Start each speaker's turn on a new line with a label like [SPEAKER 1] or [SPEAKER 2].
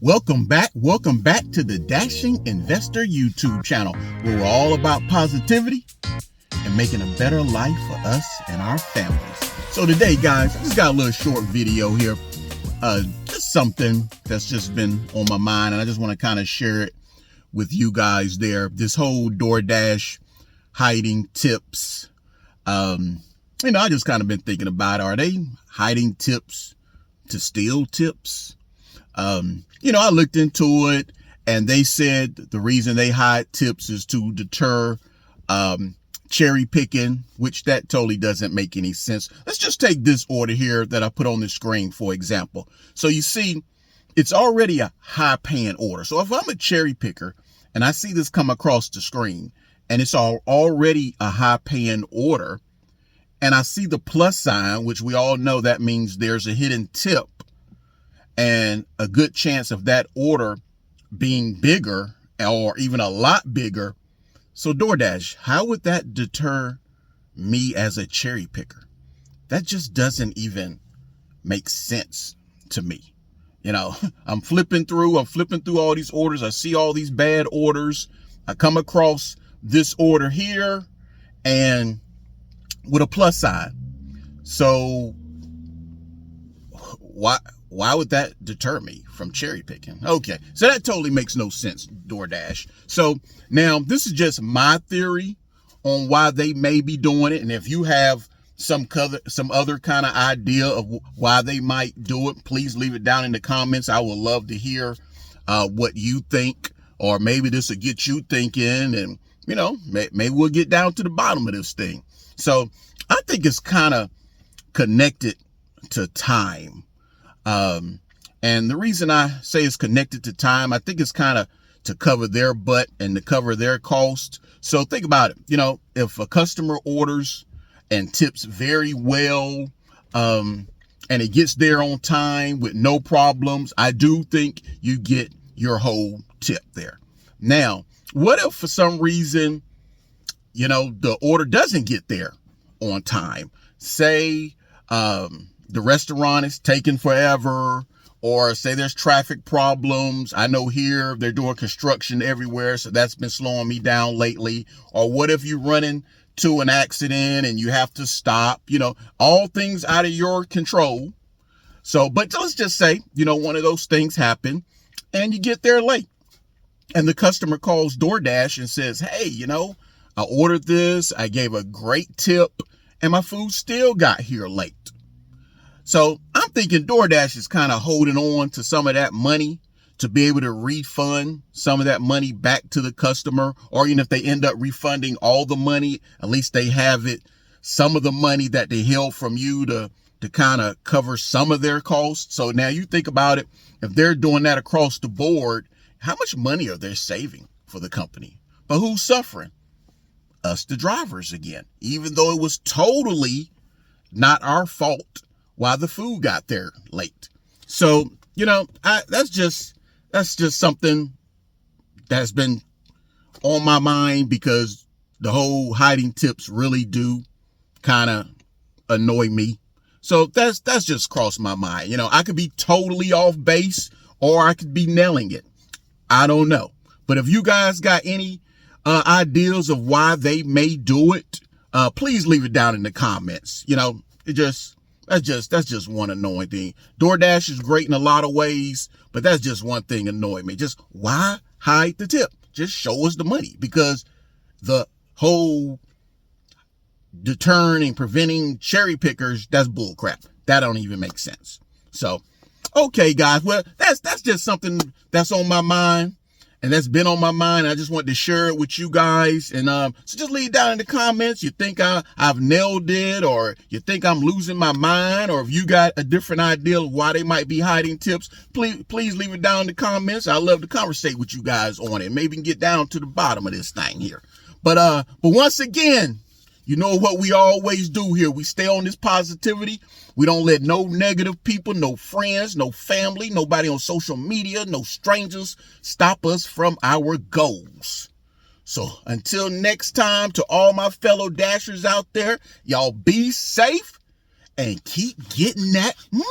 [SPEAKER 1] Welcome back to the Dashing Investor YouTube channel, where we're all about positivity and making a better life for us and our families. So today, guys, I just got a little short video here, just something that's just been on my mind, and I just want to kind of share it with you guys there. This whole Doordash hiding tips, I just kind of been thinking about, are they hiding tips to steal tips? I looked into it, and they said the reason they hide tips is to deter cherry picking, which that totally doesn't make any sense. Let's just take this order here that I put on the screen, for example. So you see, it's already a high paying order. So if I'm a cherry picker and I see this come across the screen and it's already a high paying order, and I see the plus sign, which we all know that means there's a hidden tip and a good chance of that order being bigger or even a lot bigger. So Doordash, how would that deter me as a cherry picker? That just doesn't even make sense to me. I'm flipping through all these orders. I see all these bad orders. I come across this order here and with a plus sign. So why would that deter me from cherry picking? Okay, so that totally makes no sense, Doordash. So now this is just my theory on why they may be doing it. And if you have some other kind of idea of why they might do it, please leave it down in the comments. I would love to hear what you think, or maybe this will get you thinking, and maybe we'll get down to the bottom of this thing. So I think it's kind of connected to time. And the reason I say it's connected to time, I think it's kind of to cover their butt and to cover their cost. So think about it. If a customer orders and tips very well, and it gets there on time with no problems, I do think you get your whole tip there. Now, what if for some reason, the order doesn't get there on time? Say, the restaurant is taking forever, or say there's traffic problems. I know here they're doing construction everywhere, so that's been slowing me down lately. Or what if you run into an accident and you have to stop? All things out of your control. So, but let's just say, one of those things happen and you get there late, and the customer calls Doordash and says, hey, I ordered this, I gave a great tip, and my food still got here late. So I'm thinking Doordash is kind of holding on to some of that money to be able to refund some of that money back to the customer. Or even if they end up refunding all the money, at least they have some of the money that they held from you to kind of cover some of their costs. So now you think about it, if they're doing that across the board, how much money are they saving for the company? But who's suffering? Us, the drivers, again, even though it was totally not our fault why the food got there late. So, that's just something that's been on my mind, because the whole hiding tips really do kind of annoy me. So that's just crossed my mind. I could be totally off base, or I could be nailing it. I don't know. But if you guys got any ideas of why they may do it, please leave it down in the comments. That's just one annoying thing. Doordash is great in a lot of ways, but that's just one thing annoying me. Just why hide the tip? Just show us the money, because the whole deterring and preventing cherry pickers, that's bull crap. That don't even make sense. So, okay, guys. Well, that's just something that's on my mind, and that's been on my mind. I just wanted to share it with you guys. And so just leave down in the comments. You think I've nailed it, or you think I'm losing my mind, or if you got a different idea of why they might be hiding tips, please leave it down in the comments. I love to conversate with you guys on it. Maybe get down to the bottom of this thing here. But once again, you know what we always do here. We stay on this positivity. We don't let no negative people, no friends, no family, nobody on social media, no strangers stop us from our goals. So until next time, to all my fellow dashers out there, y'all be safe and keep getting that money.